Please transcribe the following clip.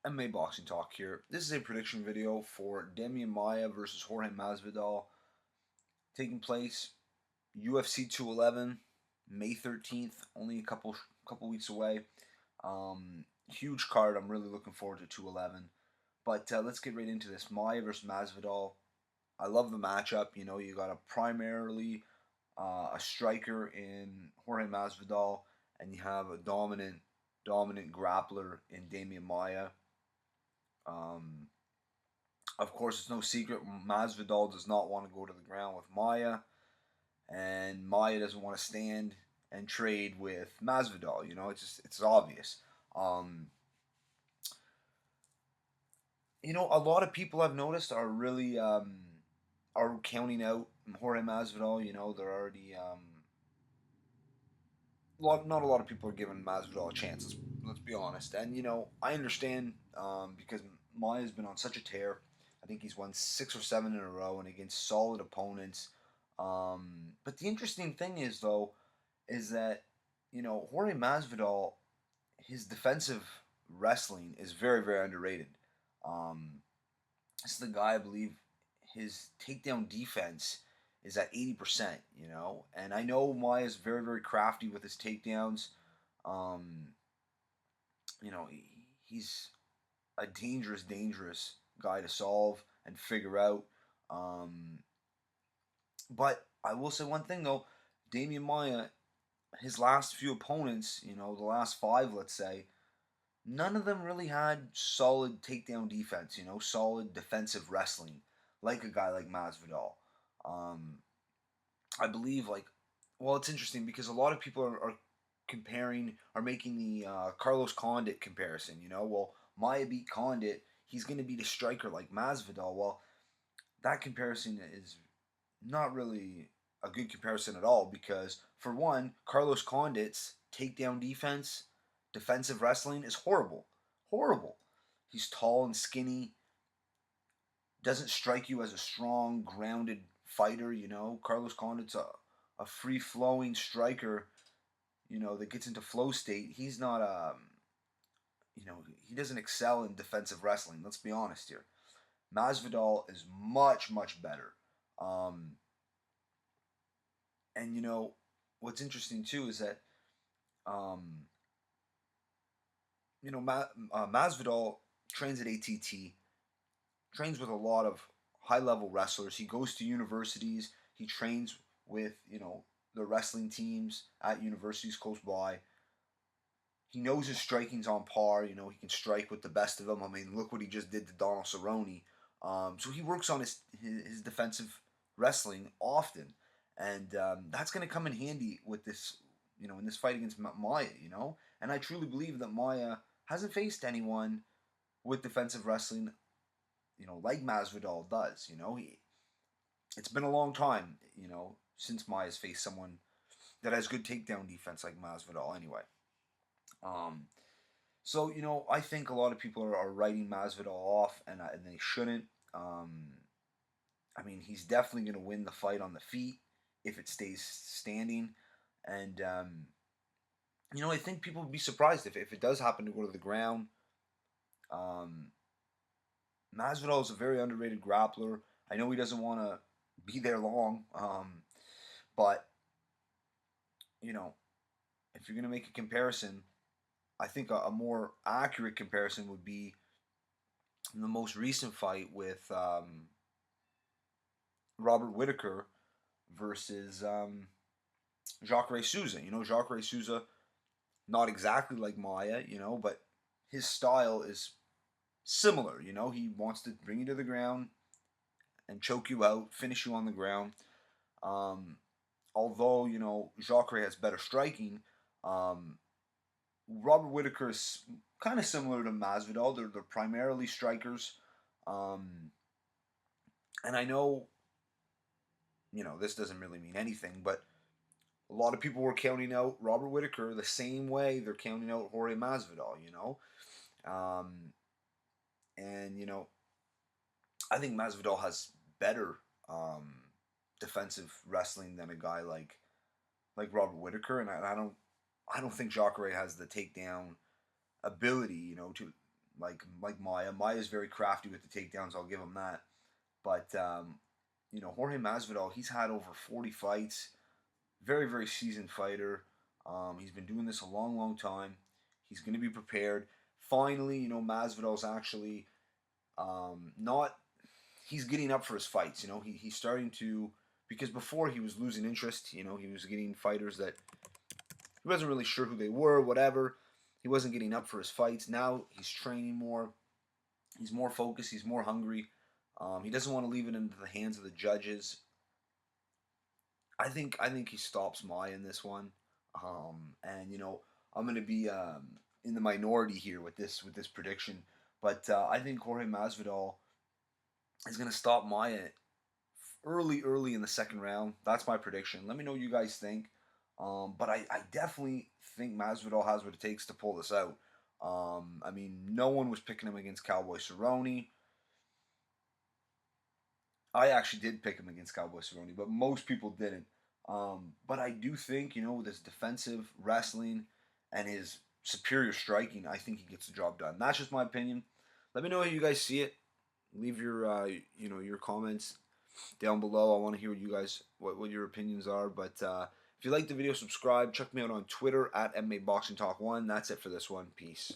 MMA Boxing Talk here. This is a prediction video for Demian Maia versus Jorge Masvidal, taking place UFC 211, May 13th, only a couple weeks away. Huge card. I'm really looking forward to 211. But let's get right into this. Maia versus Masvidal. I love the matchup. You got primarily a striker in Jorge Masvidal, and you have a dominant grappler in Demian Maia. Um, of course, it's no secret Masvidal does not want to go to the ground with Maia, and Maia doesn't want to stand and trade with Masvidal. It's obvious. Um, a lot of people I've noticed are really are counting out Jorge Masvidal. They're already not a lot of people are giving Masvidal a chance. Let's be honest. And I understand because Maia's been on such a tear. I think he's won 6 or 7 in a row and against solid opponents. But the interesting thing is though, is that Jorge Masvidal, his defensive wrestling is very underrated. Um, this is the guy I believe his takedown defense is at 80%, and I know Maia's very crafty with his takedowns. Um, he's a dangerous guy to solve and figure out. Um, but I will say one thing though, Demian Maia, his last few opponents, the last five, let's say, none of them really had solid takedown defense, solid defensive wrestling, like a guy like Masvidal. Um, I believe, well, it's interesting because a lot of people are making the Carlos Condit comparison. Well, Maia beat Condit, he's going to be the striker like Masvidal. Well, that comparison is not really a good comparison at all because, for one, Carlos Condit's takedown defense, defensive wrestling is horrible. Horrible. He's tall and skinny, doesn't strike you as a strong, grounded fighter. Carlos Condit's a free flowing striker, that gets into flow state. He's not, he doesn't excel in defensive wrestling. Let's be honest here. Masvidal is much better. Um, and what's interesting too is that um, Masvidal trains at ATT, trains with a lot of high level wrestlers. He goes to universities. He trains with the wrestling teams at universities close by. He knows his striking's on par. He can strike with the best of them. I mean, look what he just did to Donald Cerrone. So he works on his defensive wrestling often, and that's going to come in handy with this, in this fight against Maia. And I truly believe that Maia hasn't faced anyone with defensive wrestling, like Masvidal does. It's been a long time, since Maia's faced someone that has good takedown defense like Masvidal. Anyway, um, so I think a lot of people are writing Masvidal off, and they shouldn't. I mean, he's definitely going to win the fight on the feet if it stays standing, and I think people would be surprised if it does happen to go to the ground. Um, Masvidal is a very underrated grappler. I know he doesn't want to be there long, but you know, if you're going to make a comparison, I think a more accurate comparison would be the most recent fight with Robert Whitaker versus Jacare Souza. Jacare Souza, not exactly like Maia, but his style is similar. He wants to bring you to the ground and choke you out, finish you on the ground. Um, Although Jacare has better striking, um, Robert Whitaker is kind of similar to Masvidal. They're primarily strikers, um, and I know this doesn't really mean anything, but a lot of people were counting out Robert Whitaker the same way they're counting out Jorge Masvidal. Um, and I think Masvidal has better defensive wrestling than a guy like Robert Whitaker, and I don't think Jacare has the takedown ability, like Maia. Maia's very crafty with the takedowns. I'll give him that. But Jorge Masvidal, he's had over 40 fights. Very, very seasoned fighter. He's been doing this a long, long time. He's going to be prepared. Finally, Masvidal's actually not. He's getting up for his fights. He's starting to, because before he was losing interest. He was getting fighters that he wasn't really sure who they were, whatever. He wasn't getting up for his fights. Now he's training more. He's more focused. He's more hungry. He doesn't want to leave it into the hands of the judges. I think he stops Maia in this one, and I'm gonna be in the minority here with this prediction, but I think Jorge Masvidal is gonna stop Maia early in the second round. That's my prediction. Let me know what you guys think. But I definitely think Masvidal has what it takes to pull this out. I mean, no one was picking him against Cowboy Cerrone. I actually did pick him against Cowboy Cerrone, but most people didn't. But I do think, with his defensive wrestling and his superior striking, I think he gets the job done. That's just my opinion. Let me know how you guys see it. Leave your comments down below. I want to hear what your opinions are. But if you like the video, subscribe. Check me out on Twitter at MMA Boxing Talk 1. That's it for this one. Peace.